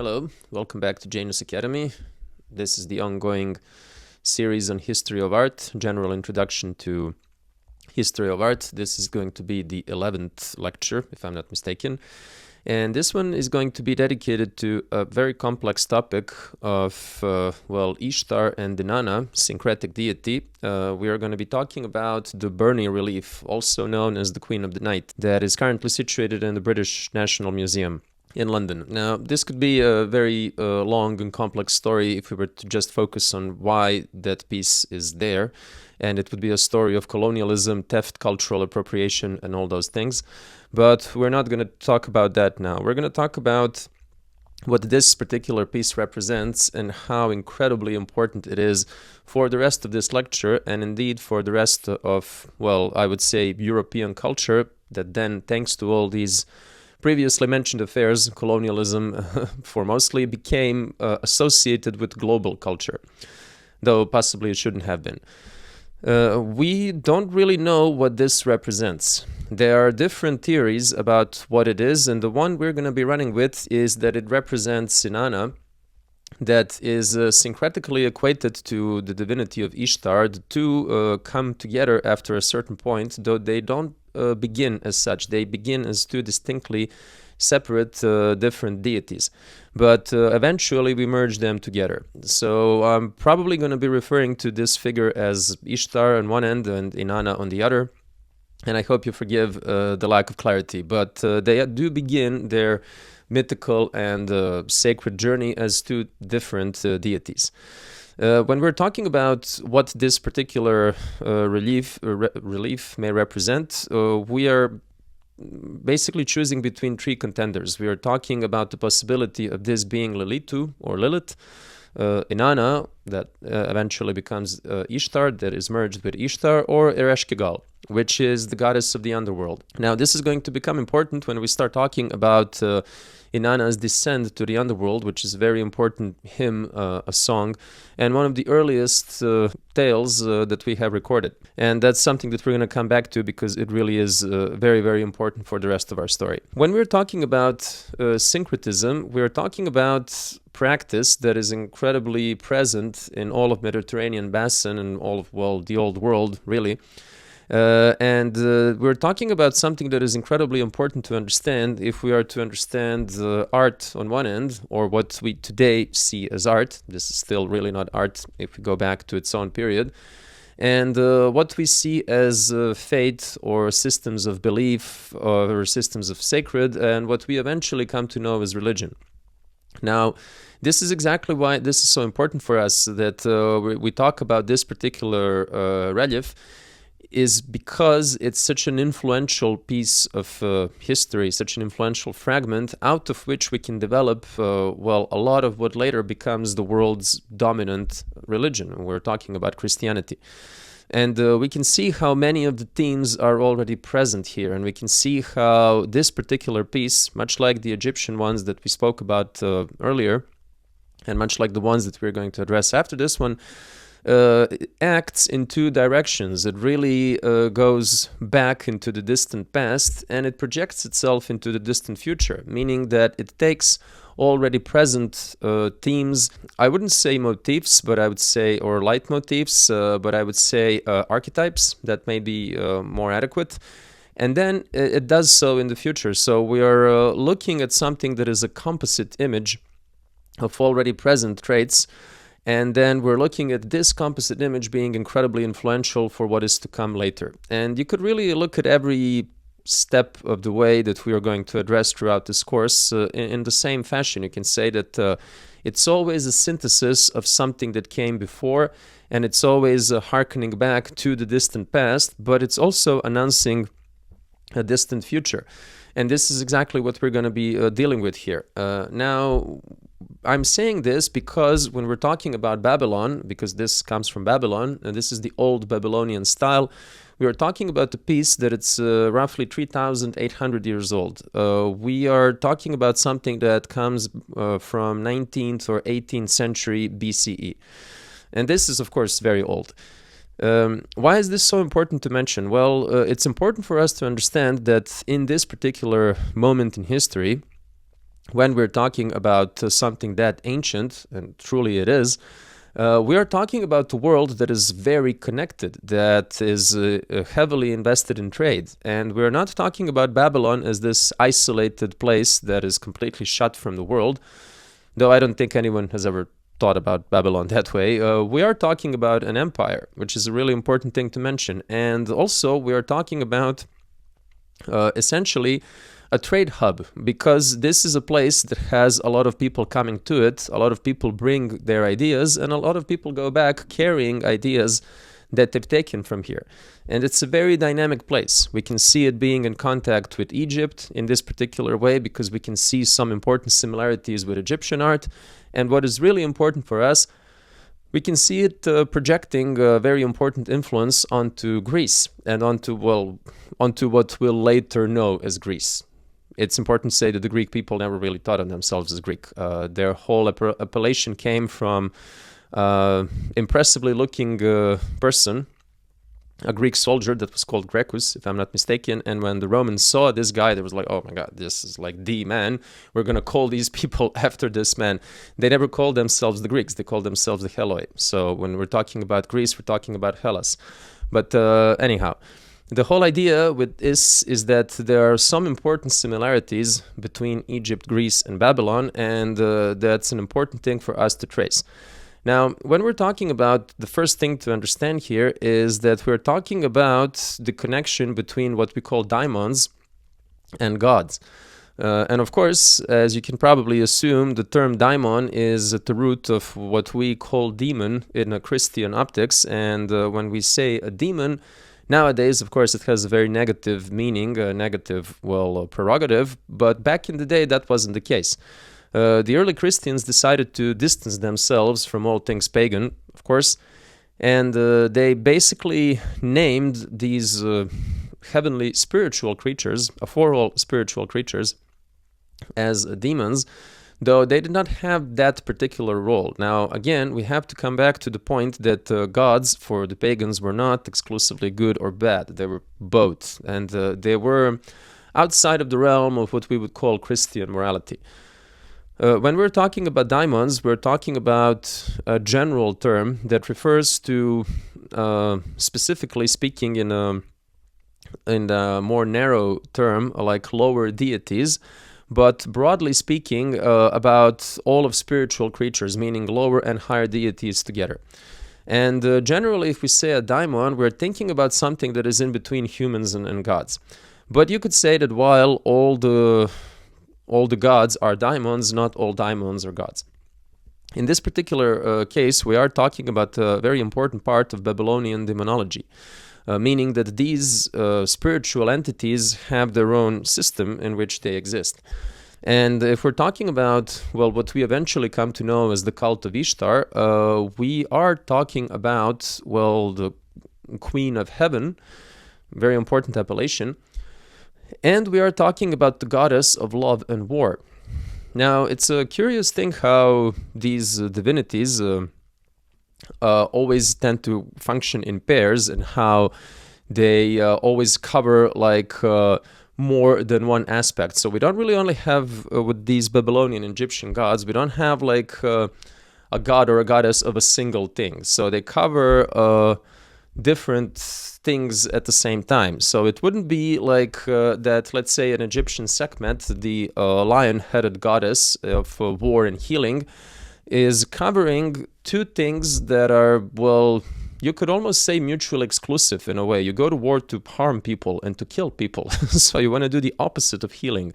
Hello, welcome back to Janus Academy. This is the ongoing series on history of art, general introduction to history of art. This is going to be the 11th lecture, if I'm not mistaken. And this one is going to be dedicated to a very complex topic of, Ishtar and Inanna, syncretic deity. We are going to be talking about the Burney relief, also known as the Queen of the Night, that is currently situated in the British National Museum in London. Now, this could be a very long and complex story if we were to just focus on why that piece is there. And it would be a story of colonialism, theft, cultural appropriation, and all those things. But we're not going to talk about that now. We're going to talk about what this particular piece represents and how incredibly important it is for the rest of this lecture, and indeed for the rest of, I would say, European culture, that then, thanks to all these previously mentioned affairs, colonialism foremostly, became associated with global culture, though possibly it shouldn't have been. We don't really know what this represents. There are different theories about what it is, and the one we're going to be running with is that it represents Inanna, that is syncretically equated to the divinity of Ishtar. The two come together after a certain point, though they don't begin as such. They begin as two distinctly separate different deities, but eventually we merge them together. So I'm probably going to be referring to this figure as Ishtar on one end and Inanna on the other, and I hope you forgive the lack of clarity, but they do begin their mythical and sacred journey as two different deities. When we're talking about what this particular relief may represent, we are basically choosing between three contenders. We are talking about the possibility of this being Lilitu or Lilith, Inanna, that eventually becomes Ishtar, that is merged with Ishtar, or Ereshkigal, which is the goddess of the underworld. Now, this is going to become important when we start talking about Inanna's descent to the underworld, which is a very important hymn, a song, and one of the earliest tales that we have recorded. And that's something that we're going to come back to because it really is very, very important for the rest of our story. When we're talking about syncretism, we're talking about practice that is incredibly present in all of Mediterranean basin and all of, the old world, really. And we're talking about something that is incredibly important to understand if we are to understand art on one end, or what we today see as art. This is still really not art if we go back to its own period. And what we see as faith or systems of belief or systems of sacred, and what we eventually come to know as religion. Now, this is exactly why this is so important for us, that we talk about this particular relief, is because it's such an influential piece of history, such an influential fragment, out of which we can develop, a lot of what later becomes the world's dominant religion. We're talking about Christianity. And we can see how many of the themes are already present here, and we can see how this particular piece, much like the Egyptian ones that we spoke about earlier, and much like the ones that we're going to address after this one, acts in two directions. It really goes back into the distant past, and it projects itself into the distant future, meaning that it takes already present themes. I wouldn't say motifs, but I would say, or leitmotifs, but I would say archetypes. That may be more adequate. And then it does so in the future. So we are looking at something that is a composite image of already present traits. And then we're looking at this composite image being incredibly influential for what is to come later. And you could really look at every step of the way that we are going to address throughout this course in the same fashion. You can say that it's always a synthesis of something that came before, and it's always hearkening back to the distant past, but it's also announcing a distant future. And this is exactly what we're going to be dealing with here. Now, I'm saying this because when we're talking about Babylon, because this comes from Babylon, and this is the old Babylonian style, we are talking about a piece that it's roughly 3,800 years old. We are talking about something that comes from 19th or 18th century BCE. And this is, of course, very old. Why is this so important to mention? Well, it's important for us to understand that in this particular moment in history, when we're talking about something that ancient, and truly it is, we are talking about a world that is very connected, that is heavily invested in trade. And we're not talking about Babylon as this isolated place that is completely shut from the world, though I don't think anyone has ever thought about Babylon that way. We are talking about an empire, which is a really important thing to mention. And also, we are talking about essentially a trade hub, because this is a place that has a lot of people coming to it, a lot of people bring their ideas, and a lot of people go back carrying ideas that they've taken from here. And it's a very dynamic place. We can see it being in contact with Egypt in this particular way, because we can see some important similarities with Egyptian art. And what is really important for us, we can see it projecting a very important influence onto Greece and onto what we'll later know as Greece. It's important to say that the Greek people never really thought of themselves as Greek. Their whole appellation came from impressively looking person, a Greek soldier that was called Gracchus, if I'm not mistaken. And when the Romans saw this guy, they was like, oh my God, this is like the man. We're going to call these people after this man. They never called themselves the Greeks. They called themselves the Heloi. So when we're talking about Greece, we're talking about Hellas. But anyhow, the whole idea with this is that there are some important similarities between Egypt, Greece, and Babylon, and that's an important thing for us to trace. Now, when we're talking about, the first thing to understand here is that we're talking about the connection between what we call daimons and gods. And of course, as you can probably assume, the term daimon is at the root of what we call demon in a Christian optics. And when we say a demon, nowadays, of course, it has a very negative meaning, a negative, prerogative. But back in the day, that wasn't the case. The early Christians decided to distance themselves from all things pagan, of course, and they basically named these heavenly spiritual creatures, four spiritual creatures, as demons, though they did not have that particular role. Now, again, we have to come back to the point that gods for the pagans were not exclusively good or bad. They were both, and they were outside of the realm of what we would call Christian morality. When we're talking about daimons, we're talking about a general term that refers to, specifically speaking in a more narrow term, like lower deities, but broadly speaking about all of spiritual creatures, meaning lower and higher deities together. And generally, if we say a daimon, we're thinking about something that is in between humans and gods. But you could say that while all the gods are daimons, not all daimons are gods. In this particular case, we are talking about a very important part of Babylonian demonology, meaning that these spiritual entities have their own system in which they exist. And if we're talking about, what we eventually come to know as the cult of Ishtar, we are talking about, the Queen of Heaven, very important appellation. And we are talking about the goddess of love and war. Now, it's a curious thing how these divinities always tend to function in pairs, and how they always cover more than one aspect. So we don't really only have, with these Babylonian Egyptian gods, we don't have a god or a goddess of a single thing. So they cover different things at the same time. So it wouldn't be like that, let's say, an Egyptian Sekhmet, the lion-headed goddess of war and healing, is covering two things that are, you could almost say mutually exclusive in a way. You go to war to harm people and to kill people. So you want to do the opposite of healing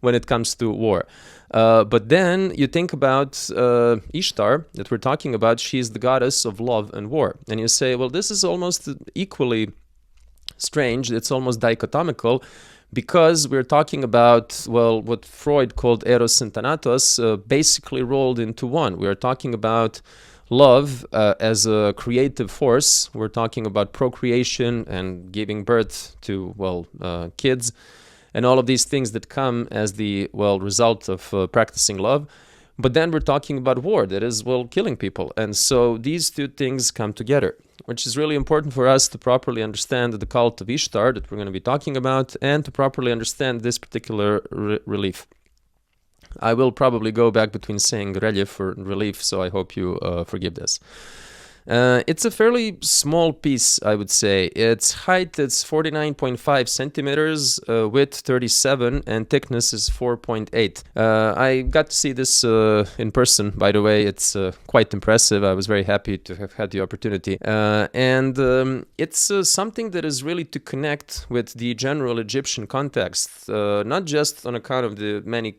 when it comes to war. But then you think about Ishtar, that we're talking about. She's the goddess of love and war. And you say, this is almost equally strange. It's almost dichotomical, because we're talking about, what Freud called Eros and Thanatos, basically rolled into one. We're talking about love as a creative force. We're talking about procreation and giving birth to, kids, and all of these things that come as the, result of practicing love. But then we're talking about war, that is, killing people. And so these two things come together, which is really important for us to properly understand the cult of Ishtar that we're going to be talking about, and to properly understand this particular relief. I will probably go back between saying relief or relief, so I hope you forgive this. It's a fairly small piece, I would say. Its height is 49.5 centimeters, width 37, and thickness is 4.8. I got to see this in person, by the way. It's quite impressive. I was very happy to have had the opportunity. And it's something that is really to connect with the general Egyptian context, not just on account of the many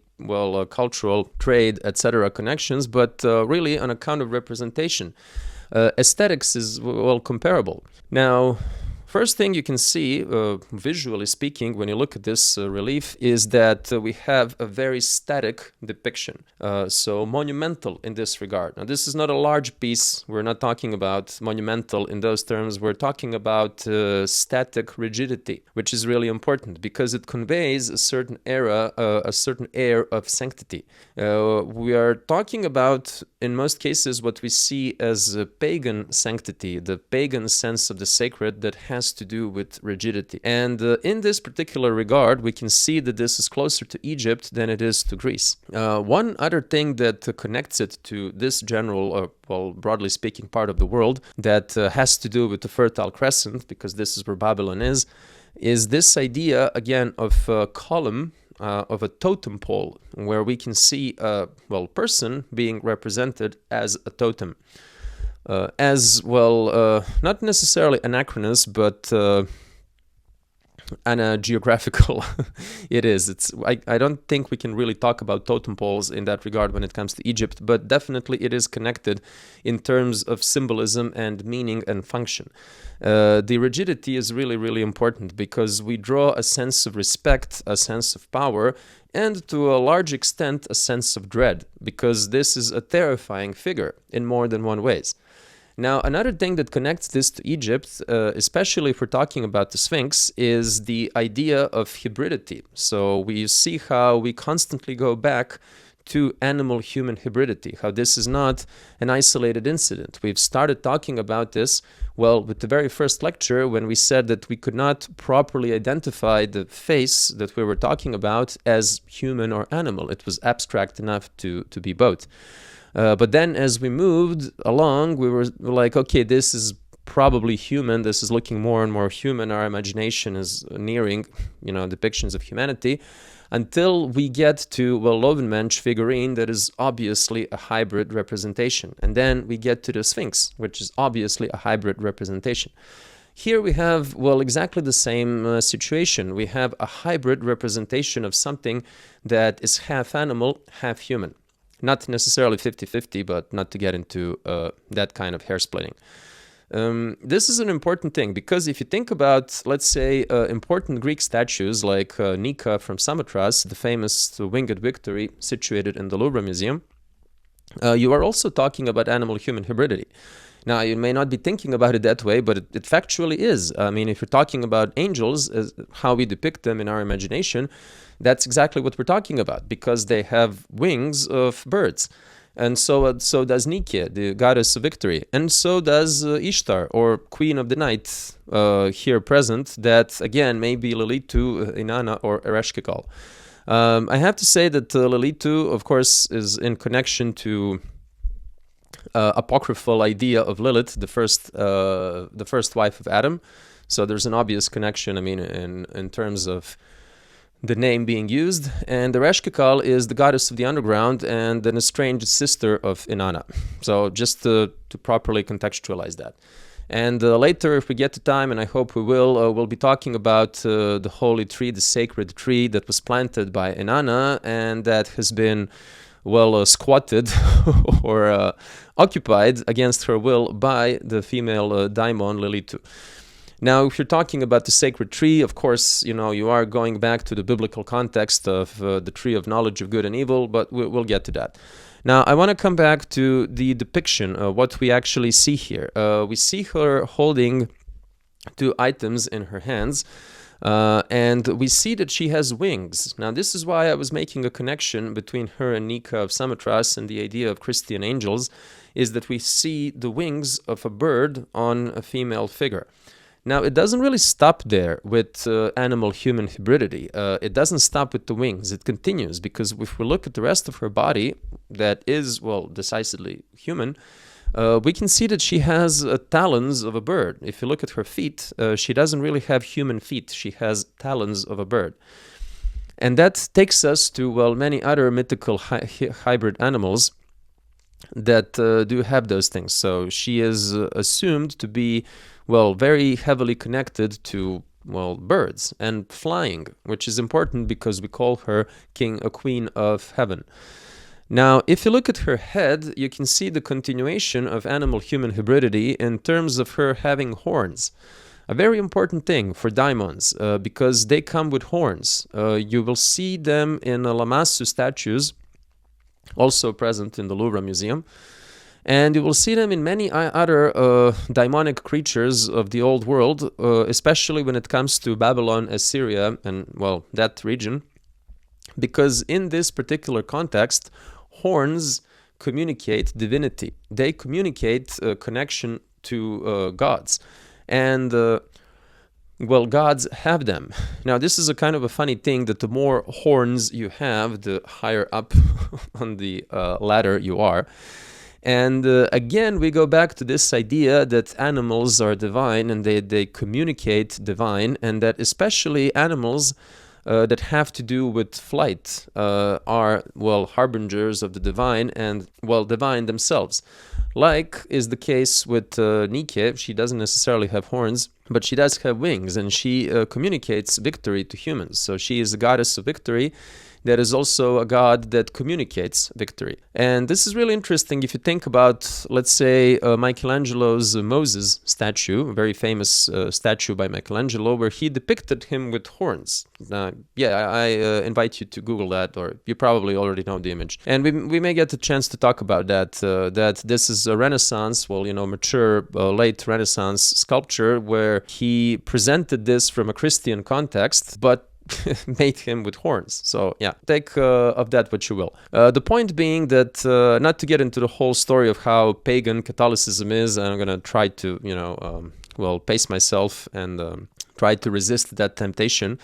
cultural, trade, etc. connections, but really on account of representation. Aesthetics is comparable. Now, first thing you can see, visually speaking, when you look at this relief, is that we have a very static depiction, so monumental in this regard. Now, this is not a large piece. We're not talking about monumental in those terms. We're talking about static rigidity, which is really important because it conveys a certain era, a certain air of sanctity. We are talking about, in most cases, what we see as a pagan sanctity, the pagan sense of the sacred that has to do with rigidity. And in this particular regard, we can see that this is closer to Egypt than it is to Greece. One other thing that connects it to this general, broadly speaking, part of the world that has to do with the Fertile Crescent, because this is where Babylon is this idea, again, of a column, of a totem pole, where we can see a person being represented as a totem. Not necessarily anachronous, but geographical it is. I don't think we can really talk about totem poles in that regard when it comes to Egypt, but definitely it is connected in terms of symbolism and meaning and function. The rigidity is really, really important because we draw a sense of respect, a sense of power, and to a large extent a sense of dread, because this is a terrifying figure in more than one ways. Now, another thing that connects this to Egypt, especially if we're talking about the Sphinx, is the idea of hybridity. So we see how we constantly go back to animal-human hybridity, how this is not an isolated incident. We've started talking about this, with the very first lecture when we said that we could not properly identify the face that we were talking about as human or animal. It was abstract enough to be both. But then as we moved along, we were like, okay, this is probably human. This is looking more and more human. Our imagination is nearing, depictions of humanity, until we get to Lovenmensch figurine that is obviously a hybrid representation. And then we get to the Sphinx, which is obviously a hybrid representation. Here we have, exactly the same situation. We have a hybrid representation of something that is half animal, half human. Not necessarily 50-50, but not to get into that kind of hair splitting. This is an important thing because if you think about, let's say, important Greek statues like Nika from Samothrace, the famous Winged Victory situated in the Louvre Museum, you are also talking about animal-human hybridity. Now, you may not be thinking about it that way, but it factually is. I mean, if you're talking about angels, how we depict them in our imagination, that's exactly what we're talking about, because they have wings of birds. And so does Nike, the goddess of victory. And so does Ishtar, or queen of the night, here present, that, again, may be Lilitu, Inanna, or Ereshkigal. I have to say that Lilitu, of course, is in connection to apocryphal idea of Lilith, the first wife of Adam. So there's an obvious connection, in terms of the name being used. And the Ereshkigal is the goddess of the underground and an estranged sister of Inanna. So just to properly contextualize that. And later, if we get to time, and I hope we will, we'll be talking about the holy tree, the sacred tree that was planted by Inanna and that has been squatted or occupied against her will by the female daimon Lilitu. Now, if you're talking about the sacred tree, of course, you are going back to the biblical context of the tree of knowledge of good and evil, but we'll get to that. Now, I want to come back to the depiction of what we actually see here. We see her holding two items in her hands, and we see that she has wings. Now, this is why I was making a connection between her and Nika of Samothrace and the idea of Christian angels, is that we see the wings of a bird on a female figure. Now, it doesn't really stop there with animal-human hybridity. It doesn't stop with the wings. It continues, because if we look at the rest of her body, that is, well, decisively human, we can see that she has talons of a bird. If you look at her feet, she doesn't really have human feet. She has talons of a bird. And that takes us to, well, many other mythical hybrid animals that do have those things. So she is assumed to be, well, very heavily connected to, well, birds and flying, which is important because we call her a queen of heaven. Now, if you look at her head, you can see the continuation of animal-human hybridity in terms of her having horns. A very important thing for daimons, because they come with horns. You will see them in Lamassu statues, also present in the Louvre Museum. And you will see them in many other daimonic creatures of the old world, especially when it comes to Babylon, Assyria, and, well, that region. Because in this particular context, horns communicate divinity. They communicate connection to gods. And, well, gods have them. Now, this is a kind of a funny thing, that the more horns you have, the higher up on the ladder you are. And again, we go back to this idea that animals are divine and they communicate divine, and that especially animals that have to do with flight are, well, harbingers of the divine and, well, divine themselves. Like is the case with Nike. She doesn't necessarily have horns, but she does have wings, and she communicates victory to humans. So she is a goddess of victory. That is also a god that communicates victory. And this is really interesting if you think about, let's say, Michelangelo's Moses statue, a very famous statue by Michelangelo, where he depicted him with horns. I invite you to Google that, or you probably already know the image. And we may get a chance to talk about that, that this is a Renaissance, well, mature, late Renaissance sculpture, where he presented this from a Christian context, but made him with horns. So yeah, take of that what you will. The point being that, not to get into the whole story of how pagan Catholicism is, I'm going to try to, pace myself and try to resist that temptation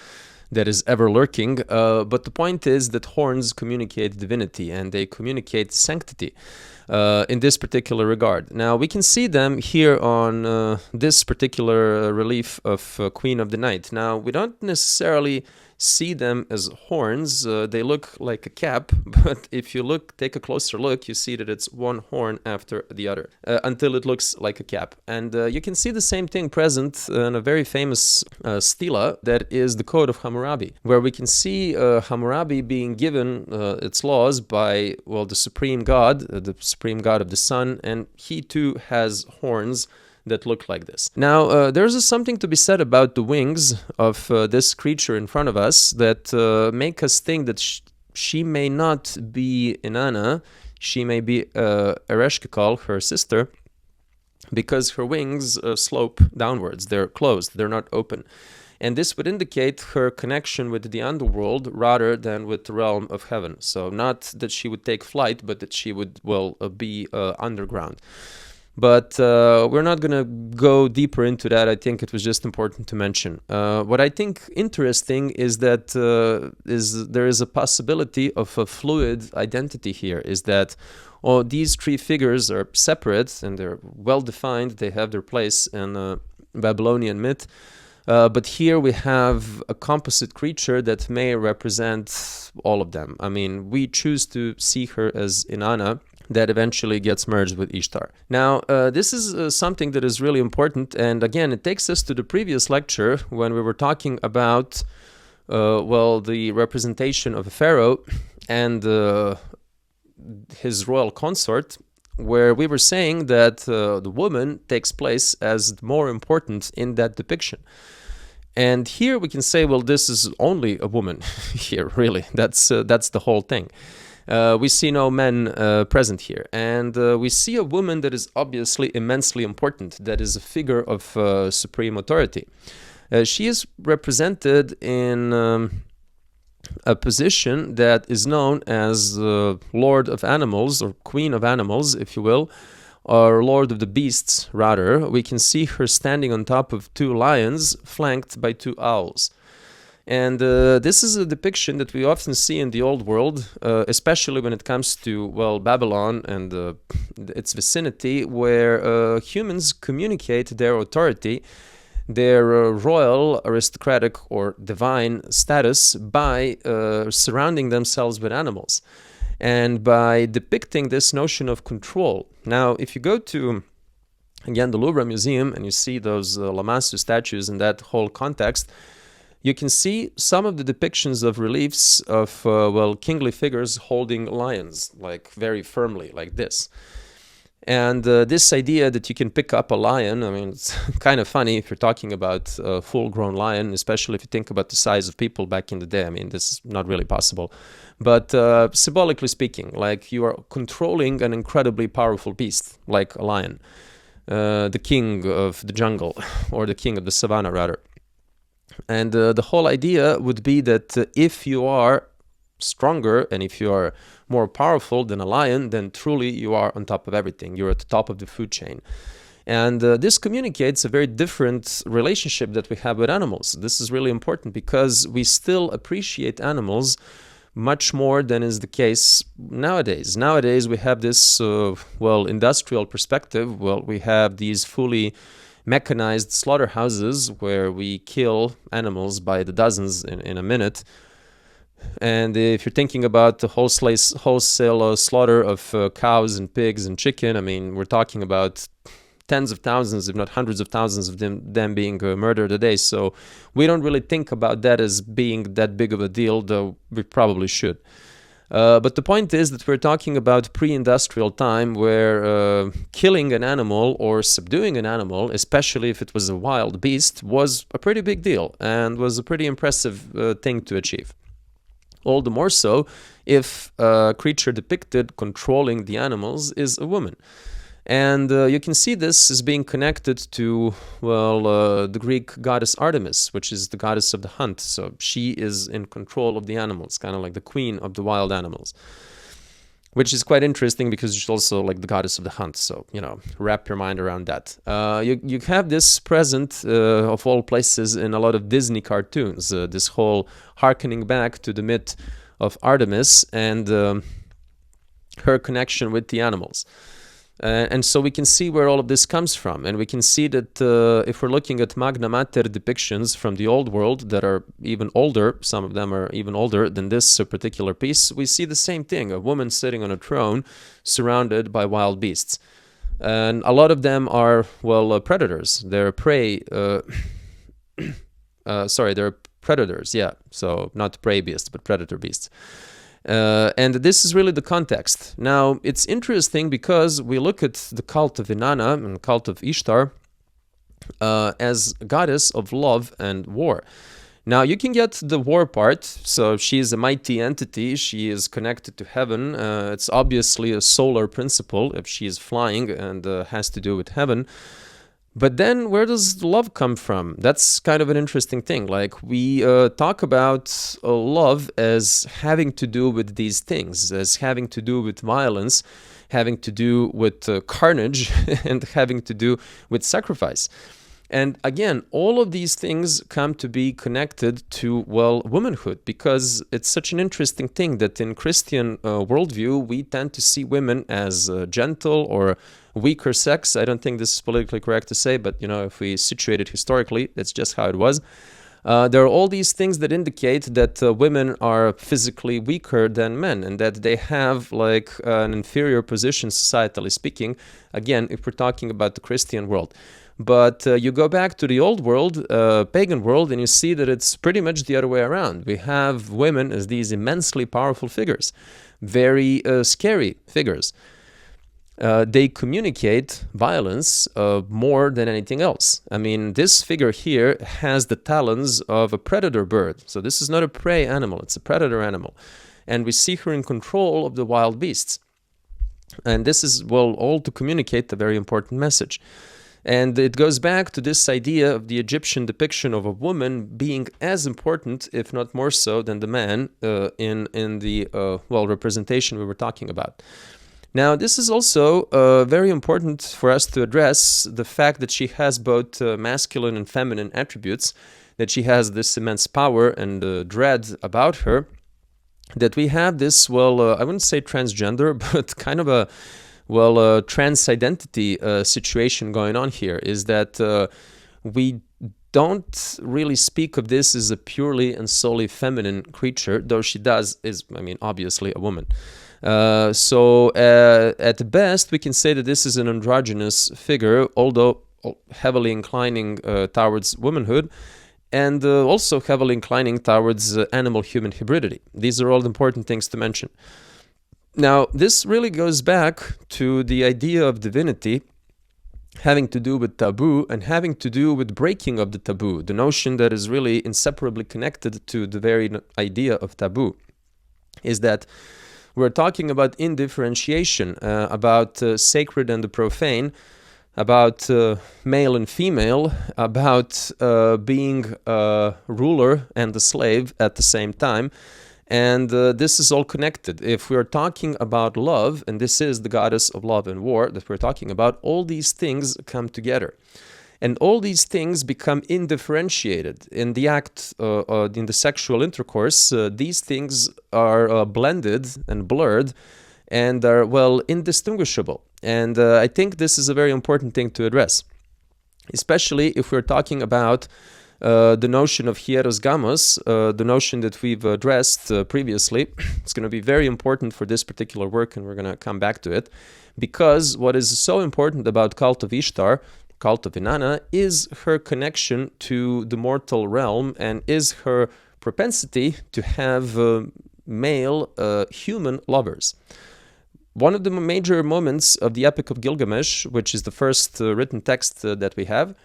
that is ever lurking. But the point is that horns communicate divinity, and they communicate sanctity in this particular regard. Now, we can see them here on this particular relief of Queen of the Night. Now, we don't necessarily see them as horns. They look like a cap, but if you take a closer look, you see that it's one horn after the other, until it looks like a cap. And you can see the same thing present in a very famous stela, that is the Code of Hammurabi, where we can see Hammurabi being given its laws by, well, the supreme god of the sun, and he too has horns that look like this. Now, there's something to be said about the wings of this creature in front of us that make us think that she may not be Inanna, she may be Ereshkigal, her sister, because her wings slope downwards. They're closed, they're not open. And this would indicate her connection with the underworld rather than with the realm of heaven. So not that she would take flight, but that she would, be underground. But we're not going to go deeper into that. I think it was just important to mention. What I think interesting is that there is a possibility of a fluid identity here, is that these three figures are separate and they're well defined. They have their place in Babylonian myth. But here we have a composite creature that may represent all of them. I mean, we choose to see her as Inanna, that eventually gets merged with Ishtar. Now, this is something that is really important, and again, it takes us to the previous lecture when we were talking about, the representation of a pharaoh and his royal consort, where we were saying that the woman takes place as more important in that depiction. And here we can say, well, this is only a woman here, really. That's the whole thing. We see no men present here. And we see a woman that is obviously immensely important, that is a figure of supreme authority. She is represented in a position that is known as Lord of Animals, or Queen of Animals, if you will, or Lord of the Beasts, rather, we can see her standing on top of 2 lions flanked by 2 owls. And this is a depiction that we often see in the old world, especially when it comes to, well, Babylon and its vicinity, where humans communicate their authority, their royal, aristocratic, or divine status by surrounding themselves with animals and by depicting this notion of control. Now, if you go to, again, the Louvre Museum and you see those Lamassu statues in that whole context, you can see some of the depictions of reliefs of, well, kingly figures holding lions, like very firmly, like this. And this idea that you can pick up a lion, I mean, it's kind of funny if you're talking about a full-grown lion, especially if you think about the size of people back in the day. I mean, this is not really possible. But symbolically speaking, like you are controlling an incredibly powerful beast, like a lion, the king of the jungle, or the king of the savannah, rather. And the whole idea would be that if you are stronger and if you are more powerful than a lion, then truly you are on top of everything. You're at the top of the food chain. And this communicates a very different relationship that we have with animals. This is really important because we still appreciate animals much more than is the case nowadays. Nowadays we have this, well, industrial perspective. Well, we have these fully mechanized slaughterhouses where we kill animals by the dozens in a minute. And if you're thinking about the wholesale slaughter of cows and pigs and chicken, I mean, we're talking about tens of thousands, if not hundreds of thousands of them being murdered a day. So we don't really think about that as being that big of a deal, though we probably should. But the point is that we're talking about pre-industrial time where killing an animal or subduing an animal, especially if it was a wild beast, was a pretty big deal and was a pretty impressive thing to achieve. All the more so if a creature depicted controlling the animals is a woman. And you can see this as being connected to, well, the Greek goddess Artemis, which is the goddess of the hunt. So she is in control of the animals, kind of like the queen of the wild animals, which is quite interesting because she's also like the goddess of the hunt. So, you know, wrap your mind around that. You have this present, of all places, in a lot of Disney cartoons, this whole harkening back to the myth of Artemis and her connection with the animals. And so we can see where all of this comes from. And we can see that if we're looking at Magna Mater depictions from the old world that are even older, some of them are even older than this particular piece, we see the same thing, a woman sitting on a throne surrounded by wild beasts. And a lot of them are, well, predators. They're prey. They're predators, yeah. So not prey beasts, but predator beasts. And this is really the context. Now, it's interesting because we look at the cult of Inanna and cult of Ishtar as goddess of love and war. Now, you can get the war part. So she is a mighty entity. She is connected to heaven. It's obviously a solar principle if she is flying and has to do with heaven. But then where does love come from? That's kind of an interesting thing. Like we talk about love as having to do with these things, as having to do with violence, having to do with carnage, and having to do with sacrifice. And again, all of these things come to be connected to, well, womanhood, because it's such an interesting thing that in Christian worldview, we tend to see women as gentle or weaker sex. I don't think this is politically correct to say, but, you know, if we situate it historically, that's just how it was. There are all these things that indicate that women are physically weaker than men and that they have like an inferior position, societally speaking, again, if we're talking about the Christian world. But you go back to the old world, pagan world, and you see that it's pretty much the other way around. We have women as these immensely powerful figures, very scary figures. They communicate violence more than anything else. I mean, this figure here has the talons of a predator bird. So this is not a prey animal, it's a predator animal. And we see her in control of the wild beasts. And this is, well, all to communicate a very important message. And it goes back to this idea of the Egyptian depiction of a woman being as important, if not more so, than the man in the representation we were talking about. Now, this is also very important for us to address the fact that she has both masculine and feminine attributes, that she has this immense power and dread about her, that we have this, I wouldn't say transgender, but kind of a, trans identity situation going on here, is that we don't really speak of this as a purely and solely feminine creature, though she is, obviously a woman. So at best, we can say that this is an androgynous figure, although heavily inclining towards womanhood, and also heavily inclining towards animal-human hybridity. These are all important things to mention. Now, this really goes back to the idea of divinity having to do with taboo and having to do with breaking of the taboo, the notion that is really inseparably connected to the very idea of taboo, is that we're talking about indifferentiation, about sacred and the profane, about male and female, about being a ruler and a slave at the same time. And this is all connected. If we're talking about love, and this is the goddess of love and war that we're talking about, all these things come together. And all these things become indifferentiated. In the act, in the sexual intercourse, these things are blended and blurred and are, indistinguishable. And I think this is a very important thing to address, especially if we're talking about the notion of hieros gamos, the notion that we've addressed previously. It's going to be very important for this particular work, and we're going to come back to it, because what is so important about cult of Ishtar, cult of Inanna, is her connection to the mortal realm and is her propensity to have male human lovers. One of the major moments of the Epic of Gilgamesh, which is the first written text that we have,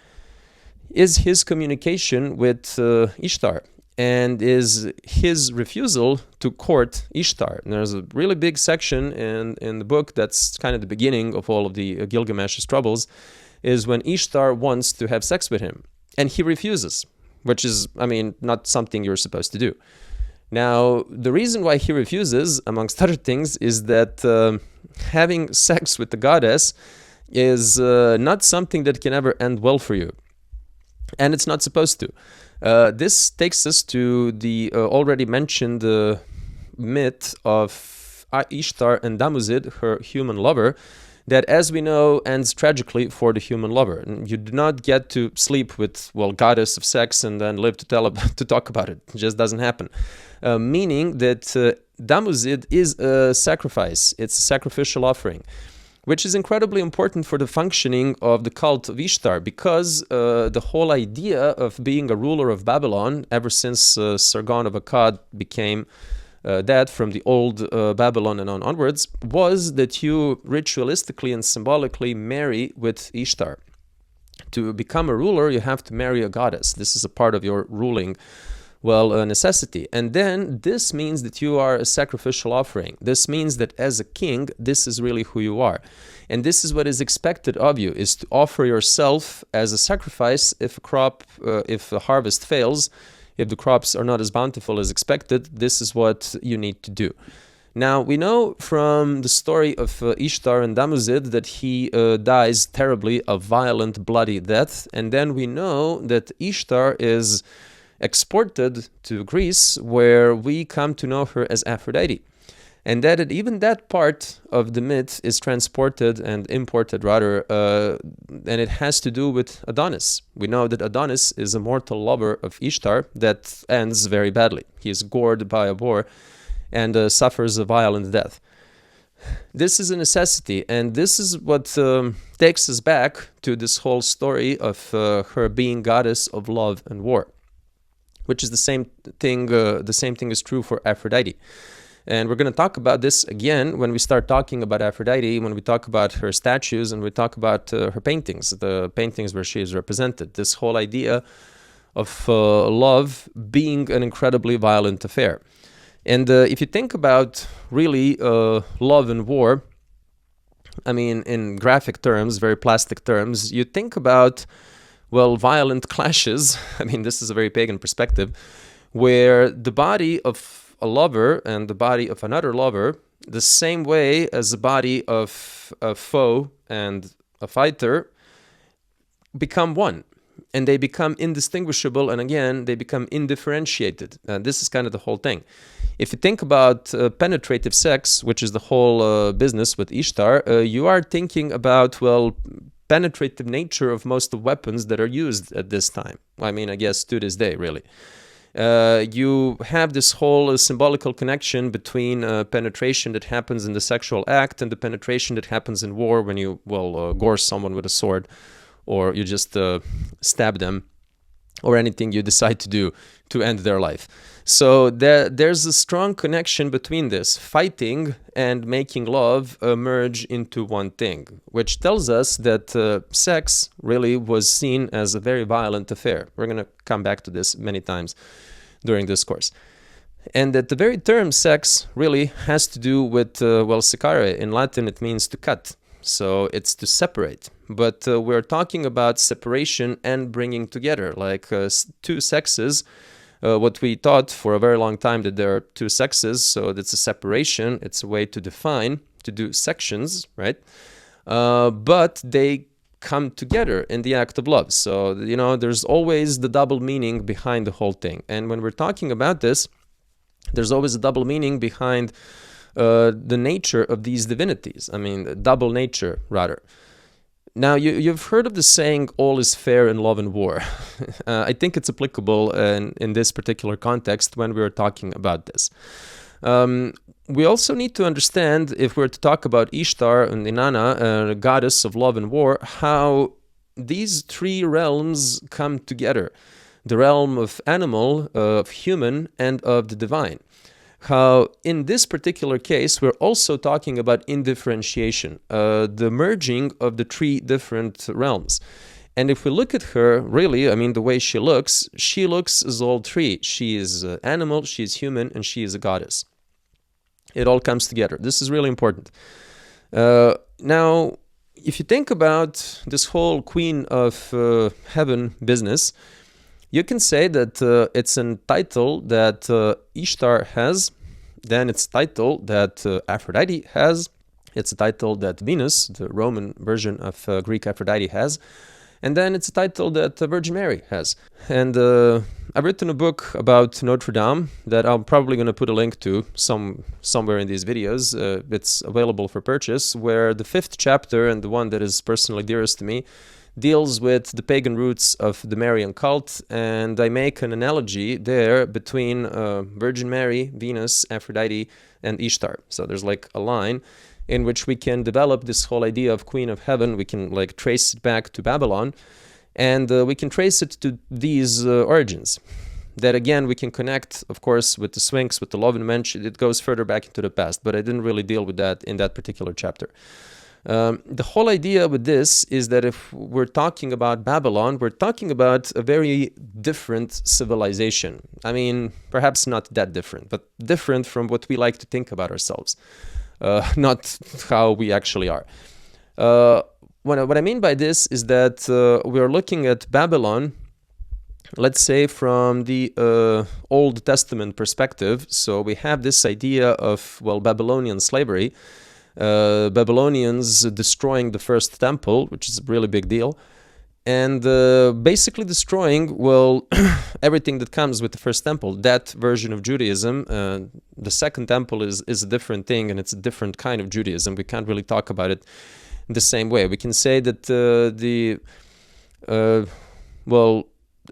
is his communication with Ishtar, and is his refusal to court Ishtar. And there's a really big section in the book that's kind of the beginning of all of the Gilgamesh's troubles, is when Ishtar wants to have sex with him, and he refuses, which is, not something you're supposed to do. Now, the reason why he refuses, amongst other things, is that having sex with the goddess is not something that can ever end well for you. And it's not supposed to. This takes us to the already mentioned myth of Ishtar and Damuzid, her human lover, that, as we know, ends tragically for the human lover. And you do not get to sleep with, goddess of sex and then live to talk about it. It just doesn't happen. Meaning that Damuzid is a sacrifice. It's a sacrificial offering, which is incredibly important for the functioning of the cult of Ishtar, because the whole idea of being a ruler of Babylon, ever since Sargon of Akkad became that from the old Babylon and onwards, was that you ritualistically and symbolically marry with Ishtar. To become a ruler, you have to marry a goddess. This is a part of your ruling, necessity. And then this means that you are a sacrificial offering. This means that as a king, this is really who you are. And this is what is expected of you, is to offer yourself as a sacrifice if a harvest fails. If the crops are not as bountiful as expected, this is what you need to do. Now, we know from the story of Ishtar and Damuzid that he dies terribly, a violent, bloody death. And then we know that Ishtar is exported to Greece, where we come to know her as Aphrodite. And that even that part of the myth is transported and imported, rather, and it has to do with Adonis. We know that Adonis is a mortal lover of Ishtar that ends very badly. He is gored by a boar and suffers a violent death. This is a necessity, and this is what takes us back to this whole story of her being goddess of love and war, which is the same thing. The same thing is true for Aphrodite. And we're going to talk about this again when we start talking about Aphrodite, when we talk about her statues and we talk about her paintings, the paintings where she is represented. This whole idea of love being an incredibly violent affair. And if you think about really love and war, in graphic terms, very plastic terms, you think about, violent clashes. This is a very pagan perspective, where the body of a lover and the body of another lover the same way as the body of a foe and a fighter become one, and they become indistinguishable, and again they become indifferentiated. This is kind of the whole thing. If you think about penetrative sex, which is the whole business with Ishtar, you are thinking about, well, penetrative nature of most of the weapons that are used at this time. I mean, I guess to this day, really. You have this whole symbolical connection between penetration that happens in the sexual act and the penetration that happens in war when you, gore someone with a sword, or you just stab them, or anything you decide to do to end their life. So there's a strong connection between this. Fighting and making love merge into one thing, which tells us that sex really was seen as a very violent affair. We're going to come back to this many times during this course. And that the very term sex really has to do with, secare. In Latin, it means to cut. So it's to separate. But we're talking about separation and bringing together, like two sexes. What we thought for a very long time, that there are two sexes, so that's a separation. It's a way to define, to do sections, right? But they come together in the act of love. So, there's always the double meaning behind the whole thing. And when we're talking about this, there's always a double meaning behind the nature of these divinities. I mean, double nature, rather. Now, you've heard of the saying, all is fair in love and war. I think it's applicable in this particular context when we're talking about this. We also need to understand, if we're to talk about Ishtar and Inanna, the goddess of love and war, how these three realms come together. The realm of animal, of human, and of the divine. How in this particular case, we're also talking about indifferentiation, the merging of the three different realms. And if we look at her, really, I mean, the way she looks as all three. She is animal, she is human, and she is a goddess. It all comes together. This is really important. Now, if you think about this whole Queen of Heaven business, you can say that it's a title that Ishtar has, then it's a title that Aphrodite has, it's a title that Venus, the Roman version of Greek Aphrodite, has, and then it's a title that Virgin Mary has. And I've written a book about Notre Dame that I'm probably going to put a link to somewhere in these videos. It's available for purchase, where the 5th chapter, and the one that is personally dearest to me, deals with the pagan roots of the Marian cult, and I make an analogy there between Virgin Mary, Venus, Aphrodite, and Ishtar. So there's like a line in which we can develop this whole idea of Queen of Heaven. We can like trace it back to Babylon, and we can trace it to these origins. That again, we can connect, of course, with the Sphinx, with the love and mention. It goes further back into the past, but I didn't really deal with that in that particular chapter. The whole idea with this is that if we're talking about Babylon, we're talking about a very different civilization. I mean, perhaps not that different, but different from what we like to think about ourselves, not how we actually are. What I mean by this is that we're looking at Babylon, let's say from the Old Testament perspective. So we have this idea of, Babylonian slavery, Babylonians destroying the first temple, which is a really big deal, and basically destroying, everything that comes with the first temple, that version of Judaism. The second temple is a different thing, and it's a different kind of Judaism. We can't really talk about it in the same way. We can say that the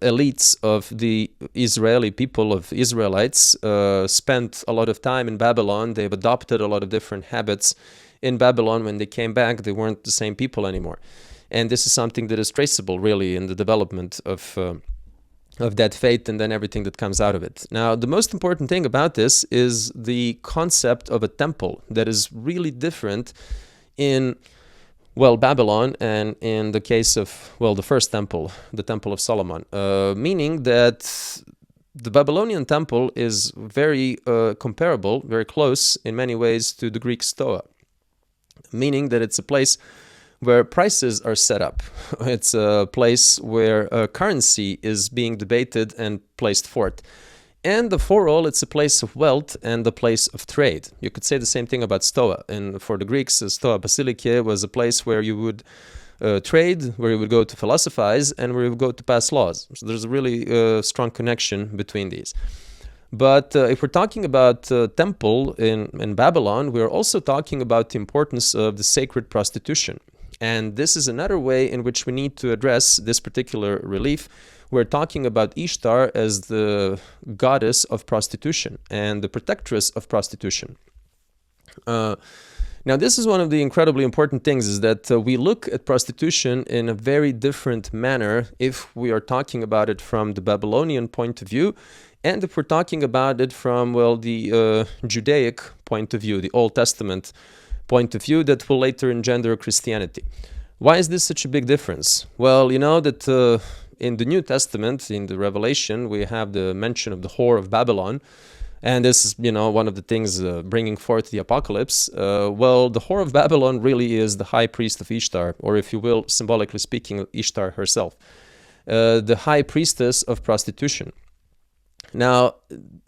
elites of the Israeli people, of Israelites, spent a lot of time in Babylon. They've adopted a lot of different habits in Babylon. When they came back, they weren't the same people anymore. And this is something that is traceable, really, in the development of that faith and then everything that comes out of it. Now, the most important thing about this is the concept of a temple that is really different in Babylon, and in the case of, the first temple, the Temple of Solomon, meaning that the Babylonian temple is very comparable, very close in many ways to the Greek Stoa, meaning that it's a place where prices are set up. It's a place where currency is being debated and placed forth. And the forol, it's a place of wealth and a place of trade. You could say the same thing about Stoa. And for the Greeks, Stoa Basilicae was a place where you would trade, where you would go to philosophize, and where you would go to pass laws. So there's a really strong connection between these. But if we're talking about temple in Babylon, we're also talking about the importance of the sacred prostitution. And this is another way in which we need to address this particular relief. We're talking about Ishtar as the goddess of prostitution and the protectress of prostitution. Now, this is one of the incredibly important things, is that we look at prostitution in a very different manner if we are talking about it from the Babylonian point of view, and if we're talking about it from, well, the Judaic point of view, the Old Testament point of view that will later engender Christianity. Why is this such a big difference? Well, you know that in the New Testament, in the Revelation, we have the mention of the whore of Babylon. And this is, you know, one of the things bringing forth the apocalypse. Well, the whore of Babylon really is the high priest of Ishtar, or if you will, symbolically speaking, Ishtar herself, the high priestess of prostitution. Now,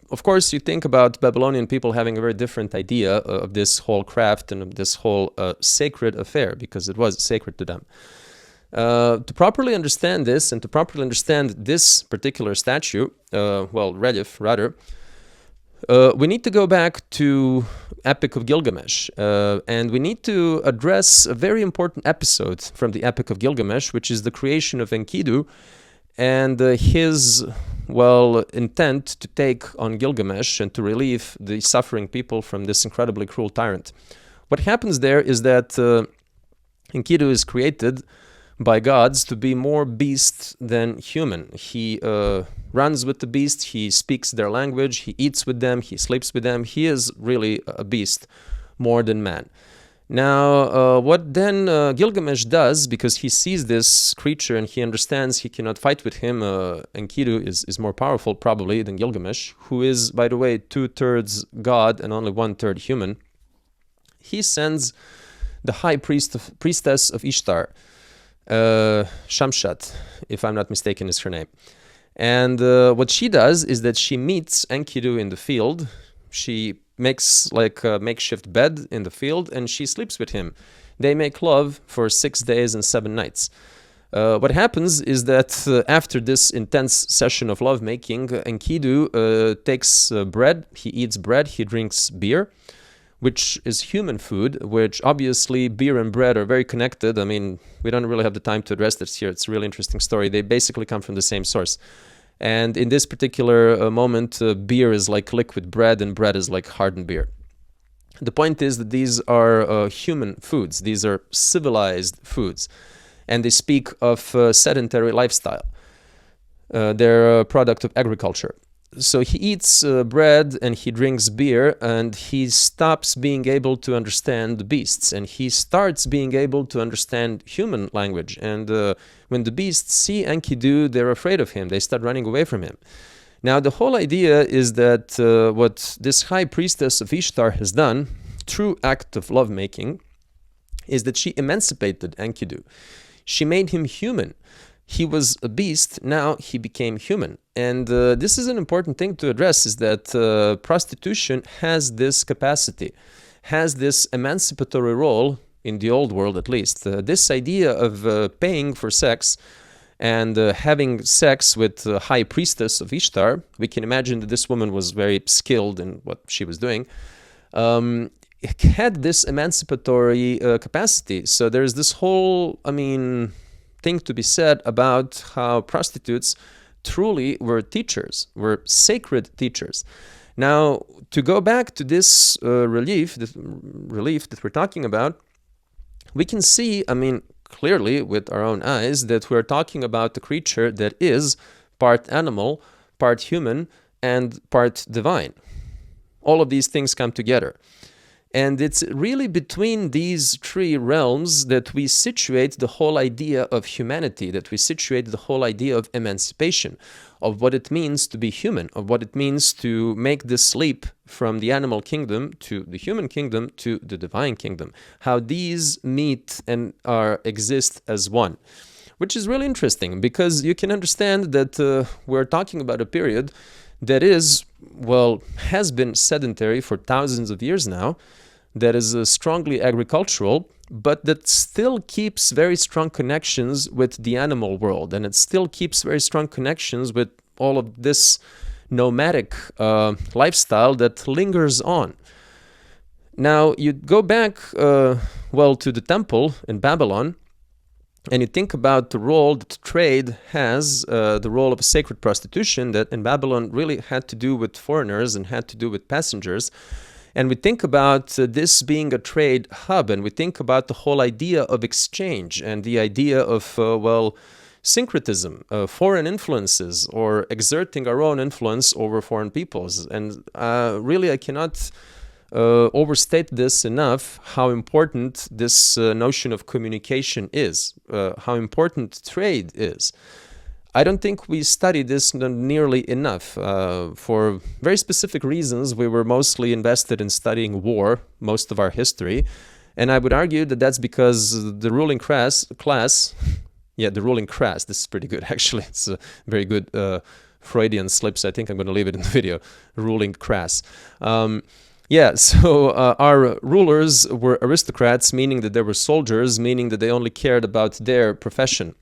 of course, you think about Babylonian people having a very different idea of this whole craft and of this whole sacred affair, because it was sacred to them. To properly understand this, and to properly understand this particular statue, relief rather, we need to go back to Epic of Gilgamesh, and we need to address a very important episode from the Epic of Gilgamesh, which is the creation of Enkidu, and his, intent to take on Gilgamesh and to relieve the suffering people from this incredibly cruel tyrant. What happens there is that Enkidu is created by gods to be more beast than human. He runs with the beast, he speaks their language, he eats with them, he sleeps with them. He is really a beast more than man. Now, what then Gilgamesh does, because he sees this creature and he understands he cannot fight with him, Enkidu is more powerful probably than Gilgamesh, who is, by the way, 2/3 god and only 1/3 human. He sends the high priestess of Ishtar, Shamshat, if I'm not mistaken, is her name. And what she does is that she meets Enkidu in the field. She makes like a makeshift bed in the field and she sleeps with him. They make love for 6 days and 7 nights. What happens is that after this intense session of lovemaking, Enkidu takes bread, he eats bread, he drinks beer, which is human food, which obviously beer and bread are very connected. I mean, we don't really have the time to address this here. It's a really interesting story. They basically come from the same source. And in this particular moment, beer is like liquid bread and bread is like hardened beer. The point is that these are human foods. These are civilized foods. And they speak of sedentary lifestyle. They're a product of agriculture. So he eats bread and he drinks beer and he stops being able to understand the beasts and he starts being able to understand human language. And when the beasts see Enkidu, they're afraid of him. They start running away from him. Now, the whole idea is that what this high priestess of Ishtar has done, true act of lovemaking, is that she emancipated Enkidu. She made him human. He was a beast, now he became human. And this is an important thing to address, is that prostitution has this capacity, has this emancipatory role, in the old world at least. This idea of paying for sex and having sex with the high priestess of Ishtar, we can imagine that this woman was very skilled in what she was doing, had this emancipatory capacity. So there's this whole, thing to be said about how prostitutes truly were teachers, were sacred teachers. Now, to go back to this relief that we're talking about, we can see, clearly with our own eyes, that we're talking about a creature that is part animal, part human, and part divine. All of these things come together. And it's really between these three realms that we situate the whole idea of humanity, that we situate the whole idea of emancipation, of what it means to be human, of what it means to make this leap from the animal kingdom to the human kingdom to the divine kingdom, how these meet and exist as one. Which is really interesting, because you can understand that we're talking about a period that is, well, has been sedentary for thousands of years now, that is strongly agricultural, but that still keeps very strong connections with the animal world, and it still keeps very strong connections with all of this nomadic lifestyle that lingers on. Now, you go back, well, to the temple in Babylon, and you think about the role that trade has, the role of sacred prostitution that in Babylon really had to do with foreigners and had to do with passengers. And we think about this being a trade hub, and we think about the whole idea of exchange and the idea of, well, syncretism, foreign influences, or exerting our own influence over foreign peoples. And really, I cannot overstate this enough, how important this notion of communication is, how important trade is. I don't think we study this nearly enough. For very specific reasons, we were mostly invested in studying war most of our history. And I would argue that that's because the ruling class, the ruling class, this is pretty good actually, it's a very good Freudian slips, I think I'm going to leave it in the video, ruling class. So our rulers were aristocrats, meaning that they were soldiers, meaning that they only cared about their profession.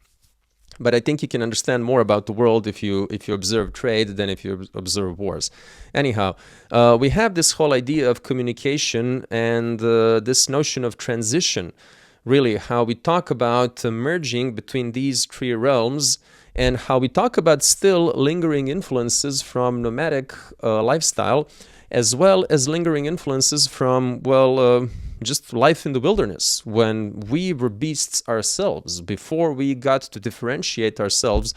But I think you can understand more about the world if you observe trade than if you observe wars. Anyhow, we have this whole idea of communication and this notion of transition, really, how we talk about merging between these three realms, and how we talk about still lingering influences from nomadic lifestyle, as well as lingering influences from, well, just life in the wilderness, when we were beasts ourselves, before we got to differentiate ourselves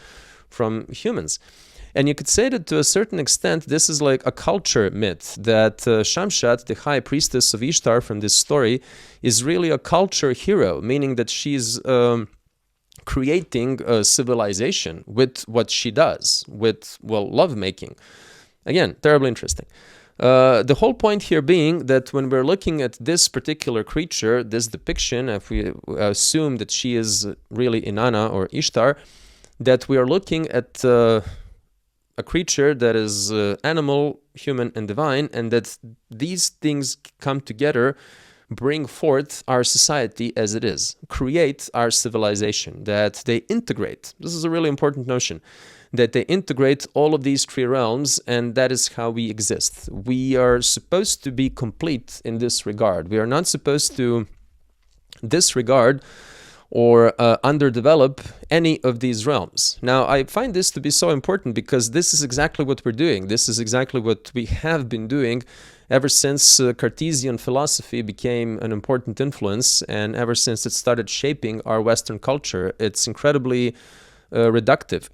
from humans. And you could say that to a certain extent, this is like a culture myth, that Shamshat, the high priestess of Ishtar from this story, is really a culture hero, meaning that she's creating a civilization with what she does, with, well, lovemaking. Again, terribly interesting. The whole point here being that when we're looking at this particular creature, this depiction, if we assume that she is really Inanna or Ishtar, that we are looking at a creature that is animal, human, and divine, and that these things come together, bring forth our society as it is, create our civilization, that they integrate. This is a really important notion, that they integrate all of these three realms, and that is how we exist. We are supposed to be complete in this regard. We are not supposed to disregard or underdevelop any of these realms. Now, I find this to be so important because this is exactly what we're doing. This is exactly what we have been doing ever since Cartesian philosophy became an important influence, and ever since it started shaping our Western culture. It's incredibly reductive.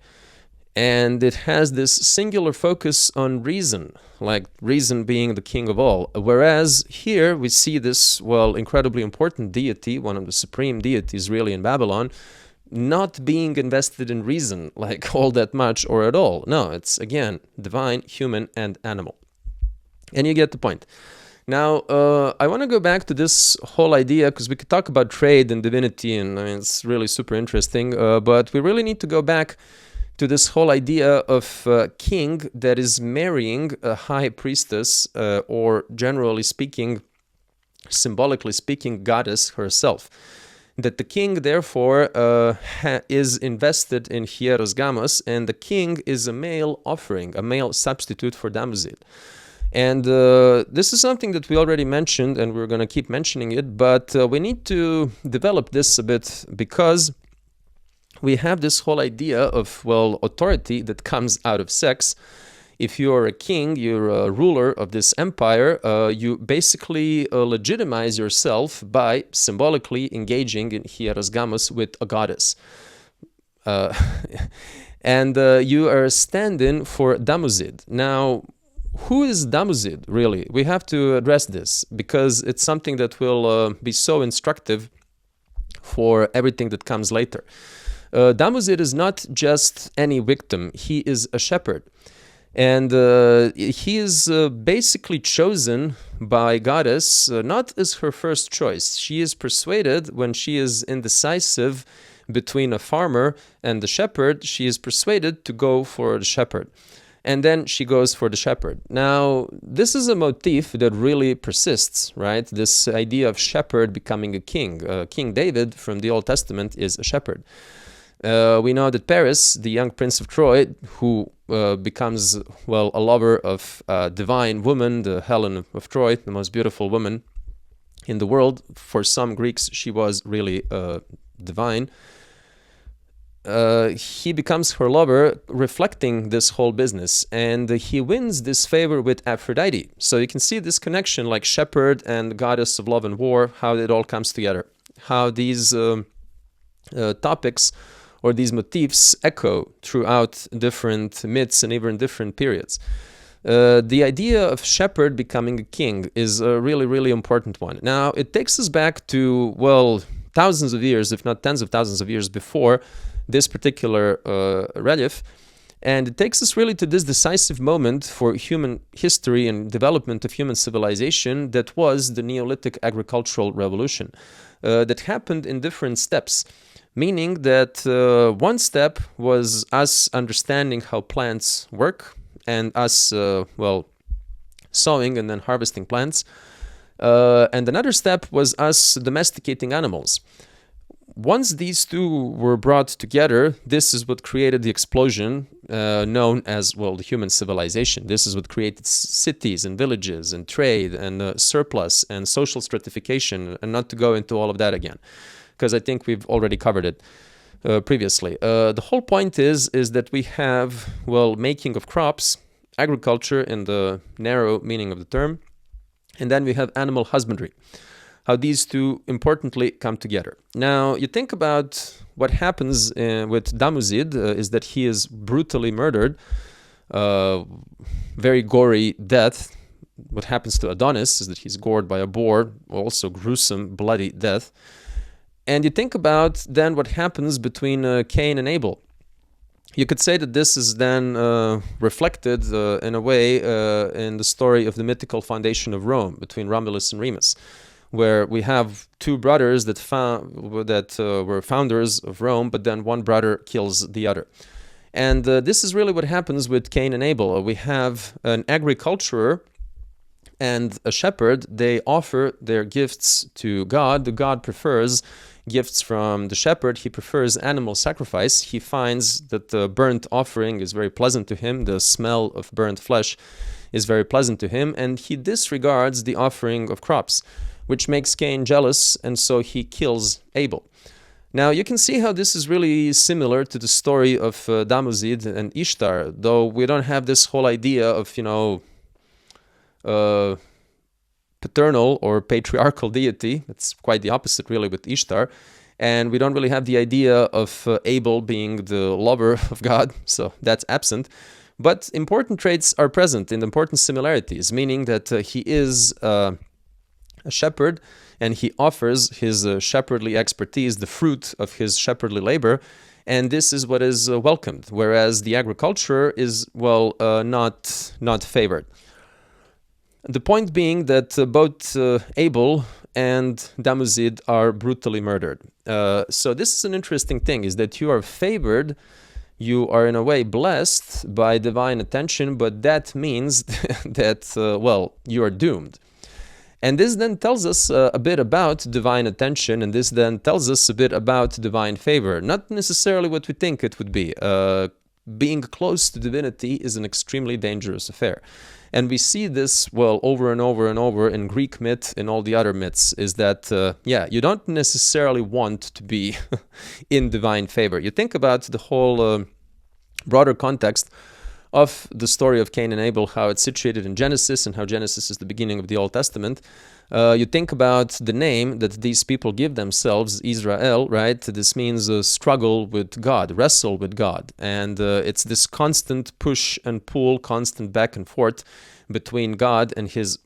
And it has this singular focus on reason, like reason being the king of all. Whereas here we see this, well, incredibly important deity, one of the supreme deities really in Babylon, not being invested in reason like all that much or at all. No, it's again divine, human, and animal. And you get the point. Now, I want to go back to this whole idea because we could talk about trade and divinity, and I mean, it's really super interesting, but we really need to go back to this whole idea of king that is marrying a high priestess, or generally speaking, symbolically speaking, goddess herself. That the king, therefore, is invested in hieros gamos, and the king is a male offering, a male substitute for Damuzid. And this is something that we already mentioned, and we're going to keep mentioning it, but we need to develop this a bit because we have this whole idea of, well, authority that comes out of sex. If you're a king, you're a ruler of this empire, you basically legitimize yourself by symbolically engaging in hieros gamos with a goddess. And you are stand-in for Damuzid. Now, who is Damuzid, really? We have to address this because it's something that will be so instructive for everything that comes later. Damuzid is not just any victim, he is a shepherd. And he is basically chosen by goddess, not as her first choice. She is persuaded when she is indecisive between a farmer and the shepherd, she is persuaded to go for the shepherd. And then she goes for the shepherd. Now, this is a motif that really persists, right? This idea of shepherd becoming a king. King David from the Old Testament is a shepherd. We know that Paris, the young prince of Troy, who becomes, well, a lover of a divine woman, the Helen of Troy, the most beautiful woman in the world. For some Greeks, she was really divine. He becomes her lover, reflecting this whole business, and he wins this favor with Aphrodite. So you can see this connection, like shepherd and goddess of love and war, how it all comes together, how these topics or these motifs echo throughout different myths and even different periods. The idea of shepherd becoming a king is a really, really important one. Now, it takes us back to, well, thousands of years, if not tens of thousands of years before this particular relief. And it takes us really to this decisive moment for human history and development of human civilization that was the Neolithic agricultural revolution that happened in different steps. Meaning that one step was us understanding how plants work and us, well, sowing and then harvesting plants. And another step was us domesticating animals. Once these two were brought together, this is what created the explosion known as, well, the human civilization. This is what created cities and villages and trade and surplus and social stratification, and not to go into all of that again, because I think we've already covered it previously. The whole point is that we have, well, making of crops, agriculture in the narrow meaning of the term, and then we have animal husbandry, how these two importantly come together. Now, you think about what happens with Damuzid is that he is brutally murdered, very gory death. What happens to Adonis is that he's gored by a boar, also gruesome, bloody death. And you think about then what happens between Cain and Abel. You could say that this is then reflected in a way in the story of the mythical foundation of Rome between Romulus and Remus, where we have two brothers that were founders of Rome, but then one brother kills the other. And this is really what happens with Cain and Abel. We have an agriculturer and a shepherd. They offer their gifts to God. The God prefers gifts from the shepherd. He prefers animal sacrifice. He finds that the burnt offering is very pleasant to him. The smell of burnt flesh is very pleasant to him. And he disregards the offering of crops, which makes Cain jealous, and so he kills Abel. Now, you can see how this is really similar to the story of Damuzid and Ishtar, though we don't have this whole idea of, paternal or patriarchal deity. It's quite the opposite, really, with Ishtar. And we don't really have the idea of Abel being the lover of God, so that's absent. But important traits are present in important similarities, meaning that he is a shepherd, and he offers his shepherdly expertise, the fruit of his shepherdly labor, and this is what is welcomed, whereas the agriculture is, well, not favored. The point being that both Abel and Damuzid are brutally murdered. So this is an interesting thing, is that you are favored, you are in a way blessed by divine attention, but that means that, well, you are doomed. And this then tells us a bit about divine attention, and this then tells us a bit about divine favor. Not necessarily what we think it would be. Being close to divinity is an extremely dangerous affair. And we see this, well, over and over and over in Greek myth and all the other myths, is that, you don't necessarily want to be in divine favor. You think about the whole broader context of the story of Cain and Abel, how it's situated in Genesis, and how Genesis is the beginning of the Old Testament. You think about the name that these people give themselves, Israel, right? This means struggle with God, wrestle with God. And it's this constant push and pull, constant back and forth between God and his,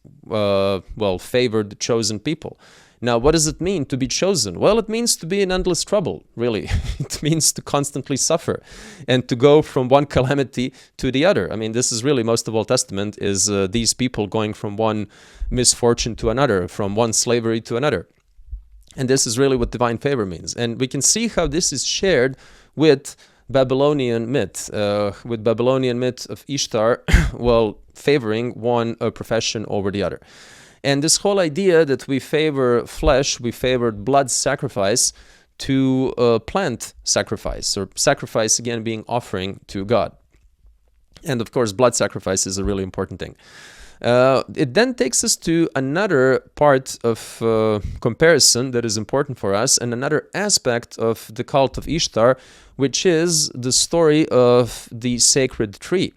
favored, chosen people. Now, what does it mean to be chosen? Well, it means to be in endless trouble, really. It means to constantly suffer and to go from one calamity to the other. I mean, this is really, most of Old Testament is these people going from one misfortune to another, from one slavery to another. And this is really what divine favor means. And we can see how this is shared with Babylonian myth, with Babylonian myth of Ishtar, well, favoring one profession over the other. And this whole idea that we favor flesh, we favored blood sacrifice to plant sacrifice, or sacrifice again being offering to God. And of course, blood sacrifice is a really important thing. It then takes us to another part of comparison that is important for us, and another aspect of the cult of Ishtar, which is the story of the sacred tree.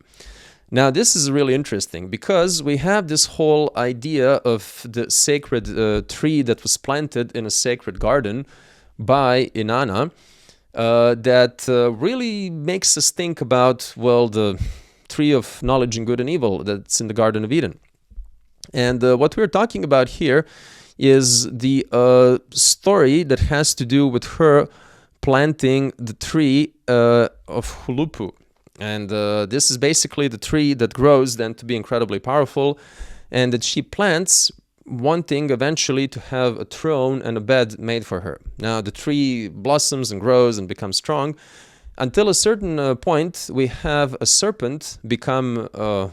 Now, this is really interesting because we have this whole idea of the sacred tree that was planted in a sacred garden by Inanna that really makes us think about, well, the tree of knowledge and good and evil that's in the Garden of Eden. And what we're talking about here is the story that has to do with her planting the tree of Hulupu. And this is basically the tree that grows then to be incredibly powerful, and that she plants wanting eventually to have a throne and a bed made for her. Now the tree blossoms and grows and becomes strong, until a certain point we have a serpent become,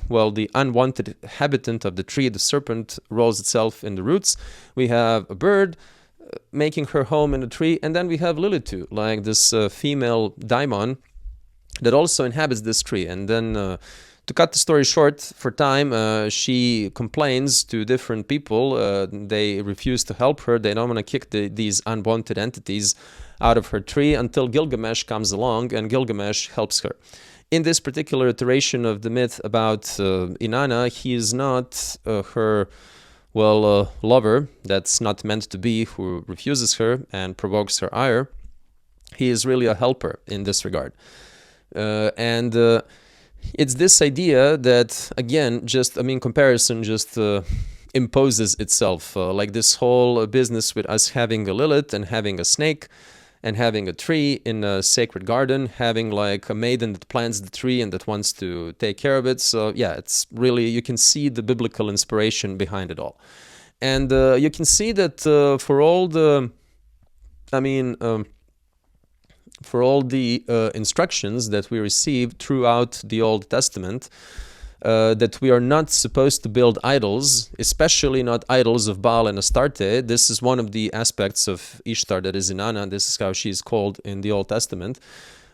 well, the unwanted habitant of the tree. The serpent rolls itself in the roots. We have a bird making her home in the tree, and then we have Lilitu, like this female daimon that also inhabits this tree. And then to cut the story short for time, she complains to different people. They refuse to help her. They don't want to kick these unwanted entities out of her tree until Gilgamesh comes along, and Gilgamesh helps her. In this particular iteration of the myth about Inanna, he is not her, well, lover that's not meant to be, who refuses her and provokes her ire. He is really a helper in this regard. And it's this idea that, again, comparison just imposes itself. Like this whole business with us having a Lilith and having a snake and having a tree in a sacred garden, having like a maiden that plants the tree and that wants to take care of it. So yeah, it's really, you can see the biblical inspiration behind it all. And you can see that for all the, for all the instructions that we receive throughout the Old Testament, that we are not supposed to build idols, especially not idols of Baal and Astarte. This is one of the aspects of Ishtar, that is Inanna. This is how she is called in the Old Testament.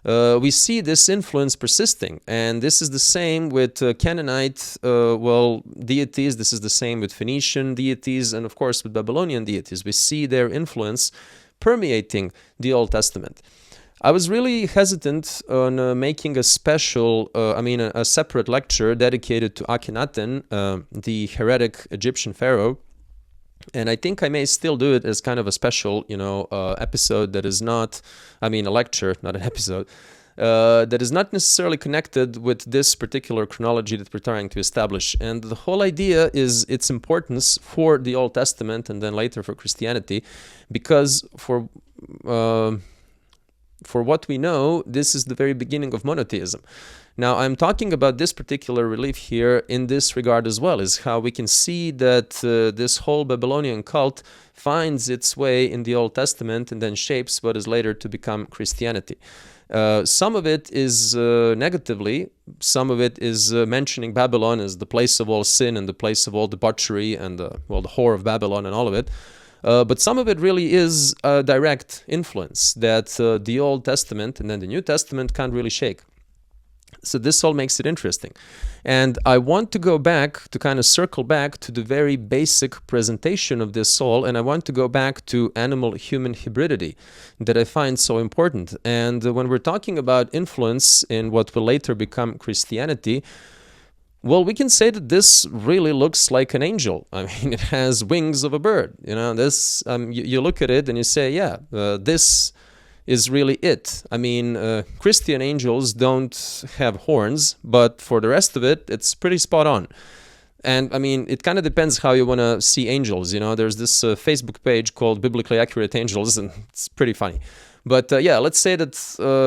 We see this influence persisting, and this is the same with Canaanite deities. This is the same with Phoenician deities, and of course with Babylonian deities. We see their influence permeating the Old Testament. I was really hesitant on making a special, a separate lecture dedicated to Akhenaten, the heretic Egyptian pharaoh. And I think I may still do it as kind of a special, episode that is not, a lecture, not an episode, that is not necessarily connected with this particular chronology that we're trying to establish. And the whole idea is its importance for the Old Testament and then later for Christianity, because for what we know, this is the very beginning of monotheism. Now, I'm talking about this particular relief here in this regard as well, is how we can see that this whole Babylonian cult finds its way in the Old Testament and then shapes what is later to become Christianity. Some of it is negatively, some of it is mentioning Babylon as the place of all sin and the place of all debauchery and the whore of Babylon and all of it. But some of it really is a direct influence that the Old Testament and then the New Testament can't really shake. So this all makes it interesting. And I want to go back, to kind of circle back to the very basic presentation of this soul, and I want to go back to animal-human hybridity that I find so important. And when we're talking about influence in what will later become Christianity, well, we can say that this really looks like an angel. It has wings of a bird. This you look at it and you say, yeah, this is really it. Christian angels don't have horns, but for the rest of it, it's pretty spot on. And it kind of depends how you want to see angels. There's this Facebook page called Biblically Accurate Angels, and it's pretty funny. But let's say that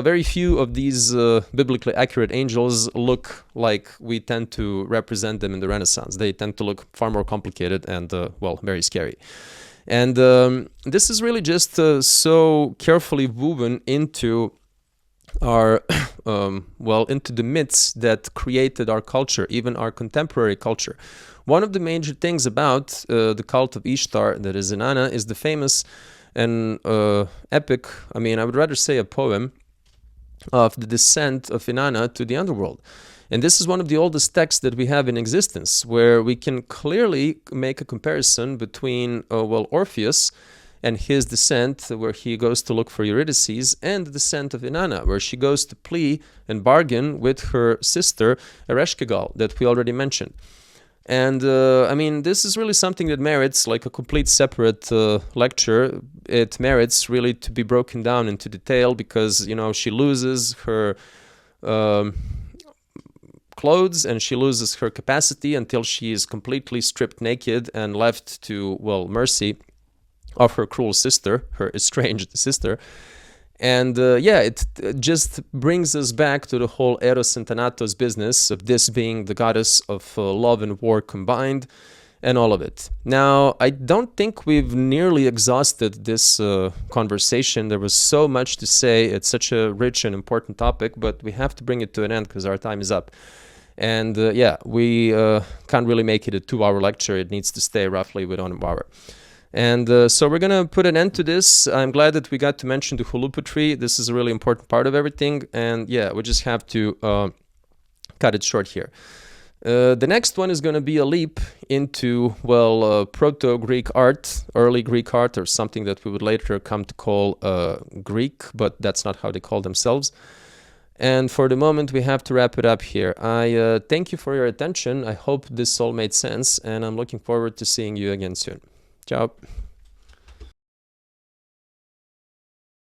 very few of these biblically accurate angels look like we tend to represent them in the Renaissance. They tend to look far more complicated and, very scary. And this is really just so carefully woven into are well, into the myths that created our culture, even our contemporary culture. One of the major things about the cult of Ishtar, that is Inanna, is the famous and epic, I mean, I would rather say a poem, of the descent of Inanna to the underworld. And this is one of the oldest texts that we have in existence, where we can clearly make a comparison between, well, Orpheus and his descent, where he goes to look for Eurydice, and the descent of Inanna, where she goes to plea and bargain with her sister Ereshkigal, that we already mentioned. And I mean, this is really something that merits like a complete separate lecture. It merits really to be broken down into detail, because, you know, she loses her clothes and she loses her capacity until she is completely stripped naked and left to, well, mercy of her cruel sister, her estranged sister. And yeah, it just brings us back to the whole Eros and Thanatos business of this being the goddess of love and war combined, and all of it. Now, I don't think we've nearly exhausted this conversation. There was so much to say. It's such a rich and important topic, but we have to bring it to an end because our time is up. And yeah, we can't really make it a 2-hour lecture. It needs to stay roughly within an hour. And so we're going to put an end to this. I'm glad that we got to mention the Hulupa tree. This is a really important part of everything. And yeah, we just have to cut it short here. The next one is going to be a leap into, well, Proto-Greek art, early Greek art, or something that we would later come to call Greek, but that's not how they call themselves. And for the moment, we have to wrap it up here. I thank you for your attention. I hope this all made sense, and I'm looking forward to seeing you again soon. Ciao.